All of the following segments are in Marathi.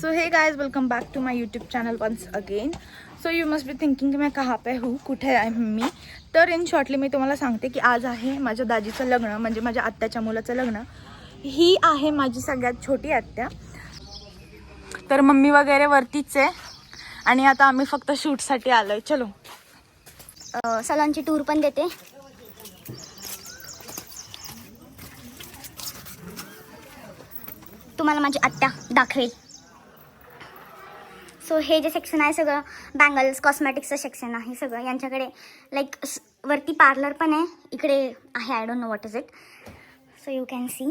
So hey guys welcome back to my YouTube channel once again. So you must be thinking मैं कहाँ पे हूँ, कुठे आहे मी. तर इन शॉर्टली मी तुम्हाला सांगते की आज आहे माझ्या दाजीचं लग्न, म्हणजे माझ्या आत्याच्या मुलाचं लग्न. ही आहे माझी सगळ्यात छोटी आत्या. तर मम्मी वगैरे वरतीच आहे आणि आता आम्ही फक्त शूटसाठी आलो आहे. चलो सलॉनची टूर पण देते. तुम्हाला माझी आत्या दाखवेल. सो हे जे सेक्शन आहे सगळं बँगल्स कॉस्मॅटिक्सचं सेक्शन आहे सगळं. यांच्याकडे लाईक वरती पार्लर पण आहे, इकडे आहे I don't know what is it. So you can see.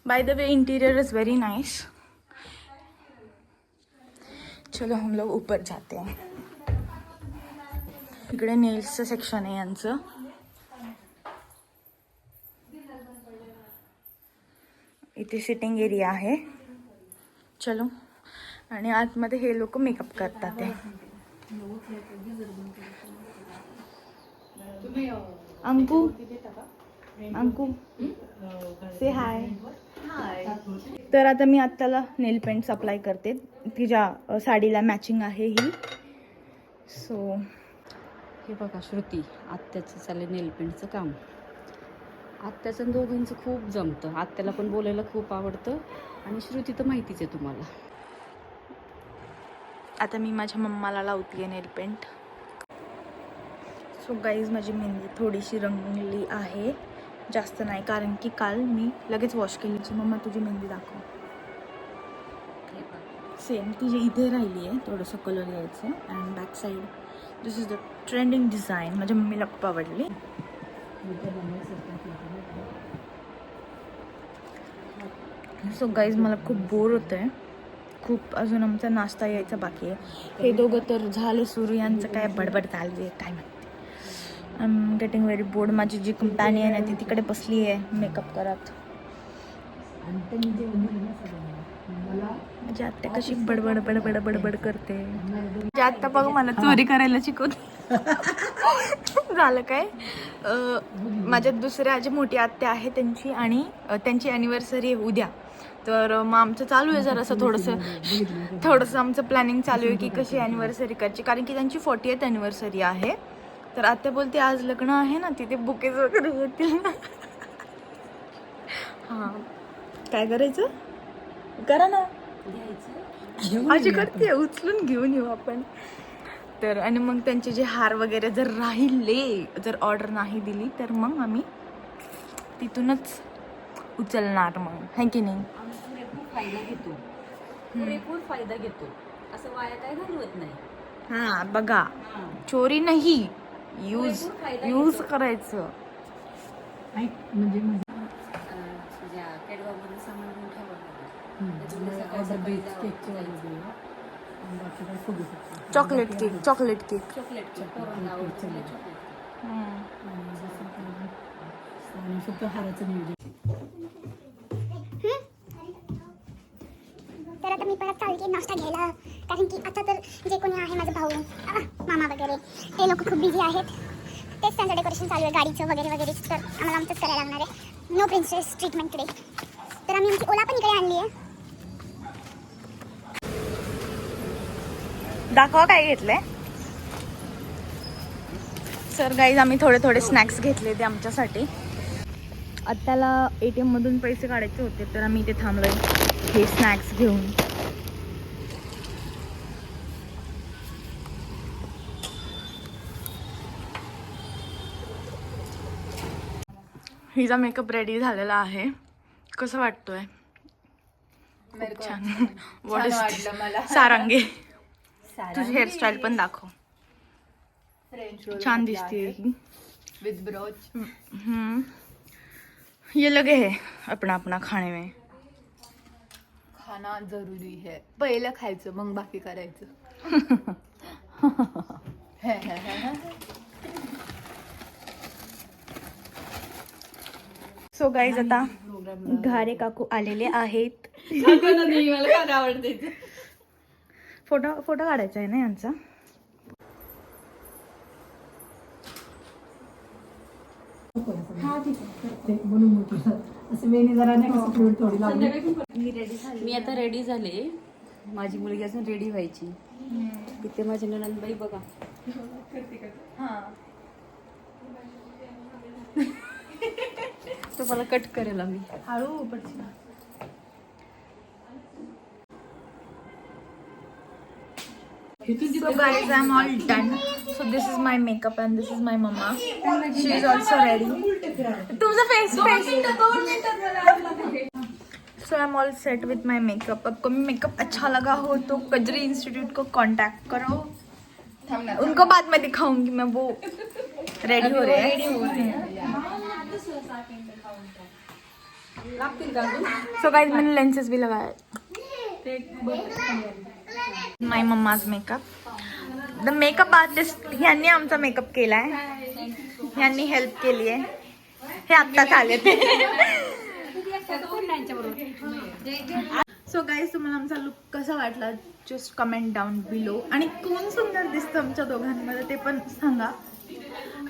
By the way interior is very nice. चलो हम लोग ऊपर जाते हैं. इकडे नेल्सचं सेक्शन आहे यांचं. इथे सिटिंग एरिया आहे. चलो. आणि आतमध्ये हे लोक मेकअप करतात आहे. अंकू अंकू से हाय. तर आता मी आत्याला नेल पेंट्स अप्लाय करते. तिच्या साडीला मॅचिंग आहे ही. सो हे बघा श्रुती, आत्याचं चालेल नेल पेंटचं काम. आत्याचं दोघांचं खूप जमतं. आत्याला पण बोलायला खूप आवडतं आणि श्रुती तर माहितीच आहे तुम्हाला. आता मी माझ्या मम्माला लावते नेल पेंट. सो गाईज माझी मेहंदी थोडीशी रंगली आहे, जास्त नाही, कारण की काल मी लगेच वॉश केली. मम्मा तुझी मेहंदी दाखव. सेम तुझी इथे राहिली आहे, थोडंसं कलर यायचं. And back side this is the trending design. माझ्या मम्मीला खूप आवडली. सो गाईज मला खूप बोर होतं आहे खूप. अजून आमचा नाश्ता यायचा बाकी आहे. हे दोघं तर झाले सुरू, यांचं काय बडबड चालली आहे काय माहिती. I am getting very board. माझी जी कंपॅनियन आहे ती तिकडे बसली आहे मेकअप करत. माझी आत्या कशी बडबड बडबड बडबड करते. माझी आत्या बघ मला चोरी करायला शिकवते. झालं काय, माझ्या दुसऱ्या जी मोठी आत्या आहे त्यांची, आणि त्यांची ॲनिव्हर्सरी आहे उद्या. तर मग आमचं चालू आहे जरासं थोडंसं आमचं प्लॅनिंग चालू आहे की कशी ॲनिव्हर्सरी करायची, कारण की त्यांची 40th ॲनिव्हर्सरी आहे. तर आत्या बोलते आज लग्न आहे ना, तिथे बुकेज वगैरे येतील. हां काय करायचं, करा ना. माझी करते, उचलून घेऊन येऊ आपण. तर आणि मग त्यांचे जे हार वगैरे जर राहिले, जर ऑर्डर नाही दिली तर मग आम्ही तिथूनच उचलणार मग, है की नाही. पुरेपूर फायदा घेतो, असं वाया काय घालवत नाही. हां बघा, चोरी नाही, यूज करायचं. म्हणजे कॅडबॉमधून सामान घेऊन ठेवा. चॉकलेट केक चॉकलेट तर आता मी परत चालते नाश्ता घ्यायला, कारण की आता तर जे कोणी आहे माझा भाऊ मामा वगैरे ते लोक खूप बिझी आहेत. तेच त्यांचं डेकोरेशन चालू आहे गाडीचं वगैरे वगैरे. तर आम्हाला आमचंच करायला लागणार आहे. No princess treatment today. तर आम्ही आमची ओला पण इकडे आणली आहे. दाखवा काय घेतलंय. सर गाईज आम्ही थोडे स्नॅक्स घेतले ते आमच्यासाठी. आत्याला ATM मधून पैसे काढायचे होते, तर आम्ही इथे थांबलोय हे स्नॅक्स घेऊन. हिचा मेकअप रेडी झालेला आहे. कसं वाटतोय? खूप छान वाटलं मला. सारंगे तुझी हेअरस्टाईल पण दाखव. छान दिसते विद ब्रोच. ये लगे है अपना अपना खाने में. खाना जरुरी है, पहिलं खायचं मग बाकी करायचं. सो गाईज आता घारे काकू आलेले आहेत. मला आवडते. फोटो काढायचा आहे ना यांचा. मी आता रेडी झाले. माझी मुलगी अजून रेडी व्हायची. इथे माझी नणंदबाई बघा. तो मला कट करेल आम्ही. हळू So guys, I'm all done. So this is my makeup and this is my mama. She is also ready. तुमचा face. So I'm all set with my makeup. आपको मेकअप अच्छा लगा हो तो कजरी इंस्टीट्यूट को कांटेक्ट करो. उनको बाद में दिखाऊंगी मैं, वो रेडी हो रहे हैं. So guys, मैंने लेंसेज भी लगाया. My mamma's makeup. The makeup artist ह्यांनी आमचा मेकअप केलाय. ह्यांनी हेल्प केली आहे. हे आत्ताच आले ते. सो गाईज, तुम्हाला आमचा लुक कसा वाटला जस्ट कमेंट डाऊन बिलो. आणि कोण सुंदर दिसतं आमच्या दोघांमध्ये ते पण सांगा.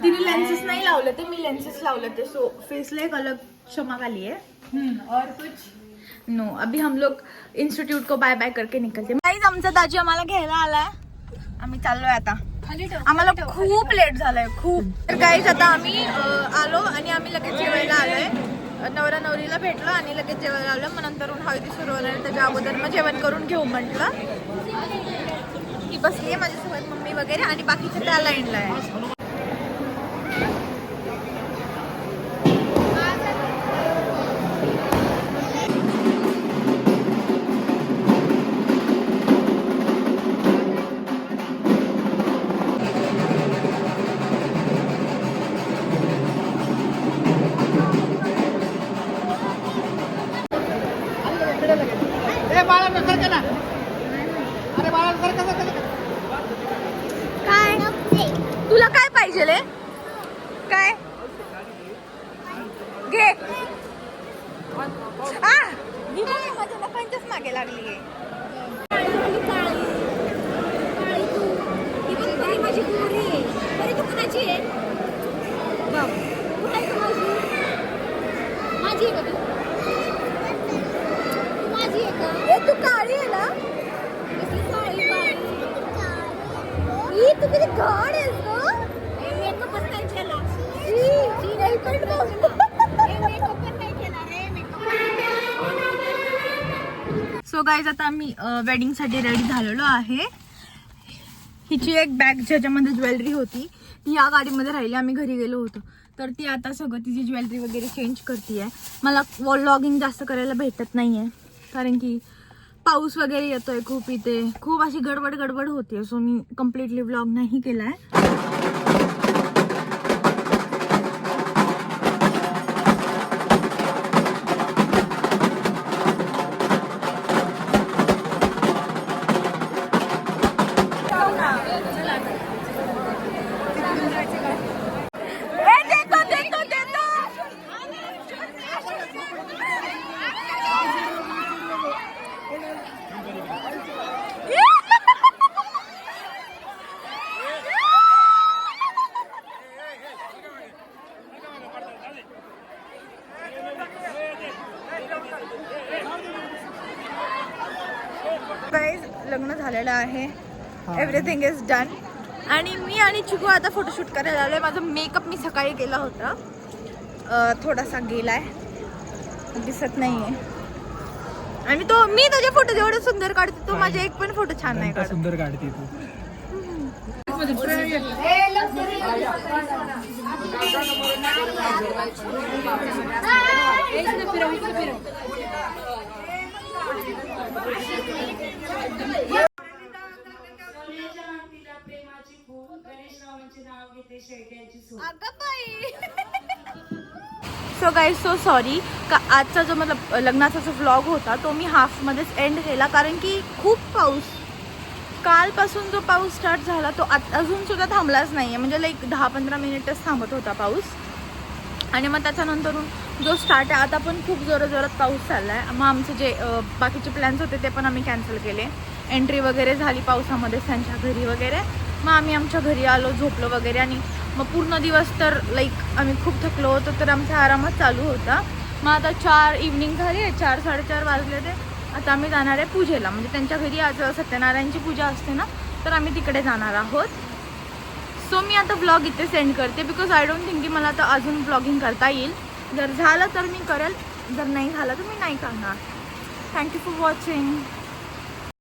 तिने लेन्सेस नाही लावले ते, मी लेन्सेस लावले ते. सो फेसला एक अलग चमक आली आहे. और कुछ नो. अभी हम लोग इंस्टिट्यूट को बाय बाय करके निकलते. गाईज, आमचा दाजी आम्हाला घ्यायला आलाय. आम्ही चाललोय आता. आम्हाला खूप लेट झालंय, खूप. तर गाईज, आता आम्ही आलो आणि आम्ही लगेच जेवायला आलोय. नवरा नवरीला भेटलो आणि लगेच जेवायला आलो. मग नंतर हळदी सुरू होणार, त्याच्या अगोदर मग जेवण करून घेऊ म्हटलं. ती बसली आहे माझ्यासोबत, मम्मी वगैरे, आणि बाकीचे त्या लाईनला आहे. काय तुला काय पाहिजे ले? काय घे. माझ्या लपांच्याच मागे लागली. तू काळी आहे ना? तू किती घाण आहेस गं. सो गाईज, आता आम्ही वेडिंग साठी रेडी झालेलो आहे. हिची एक बॅग ज्याच्यामध्ये ज्वेलरी होती ती या गाडीमध्ये राहिली. आम्ही घरी गेलो होतो तर ती आता सगळं तिची ज्वेलरी वगैरे चेंज करते आहे. मला व्लॉगिंग जास्त करायला भेटत नाहीये कारण की पाऊस वगैरे येतोय खूप. इथे खूप अशी गडबड होतीये. सो मी कम्प्लिटली व्लॉग नाही केलाय. लग्न झालेलं आहे. Everything is done. आणि मी आणि चिकू आता फोटोशूट करायला आलोय. माझा मेकअप मी सकाळी केला होता, थोडासा गेलाय, दिसत नाहीये. आणि तो मी तुझे फोटो जेवढे सुंदर काढते तो माझे एक पण फोटो छान नाही काढत. सुंदर काढते तू. सो गाईज, सो सॉरी का आजचा जो मतलब लग्नाचा जो व्लॉग होता तो मी हाफमध्येच एंड केला कारण की खूप पाऊस. कालपासून जो पाऊस स्टार्ट झाला तो अजून सुद्धा थांबलाच नाही आहे. म्हणजे लाईक 10-15 मिनिटच थांबत होता पाऊस. आणि मग त्याच्यानंतरून जो स्टार्ट आहे आता पण खूप जोरात पाऊस चालला आहे. मग आमचे जे बाकीचे प्लॅन्स होते ते पण आम्ही कॅन्सल केले. एंट्री वगैरे झाली पावसामध्ये त्यांच्या घरी वगैरे. मग आम्ही आमच्या घरी आलो, झोपलो वगैरे. आणि मग पूर्ण दिवस तर लाईक आम्ही खूप थकलो होतो तर आमचा आरामात चालू होता. मग आता 4 इव्हनिंग झाली, 4-4:30 वाजले ते. आता आम्ही जाणार आहे पूजेला, म्हणजे त्यांच्या घरी आज सत्यनारायणची पूजा असते ना, तर आम्ही तिकडे जाणार आहोत. सो मी आता ब्लॉग इथे सेंड करते बिकॉज आय डोंट थिंक की मला आता अजून ब्लॉगिंग करता येईल. जर झालं तर मी करेल, जर नाही झालं तर मी नाही करणार. Thank you for watching.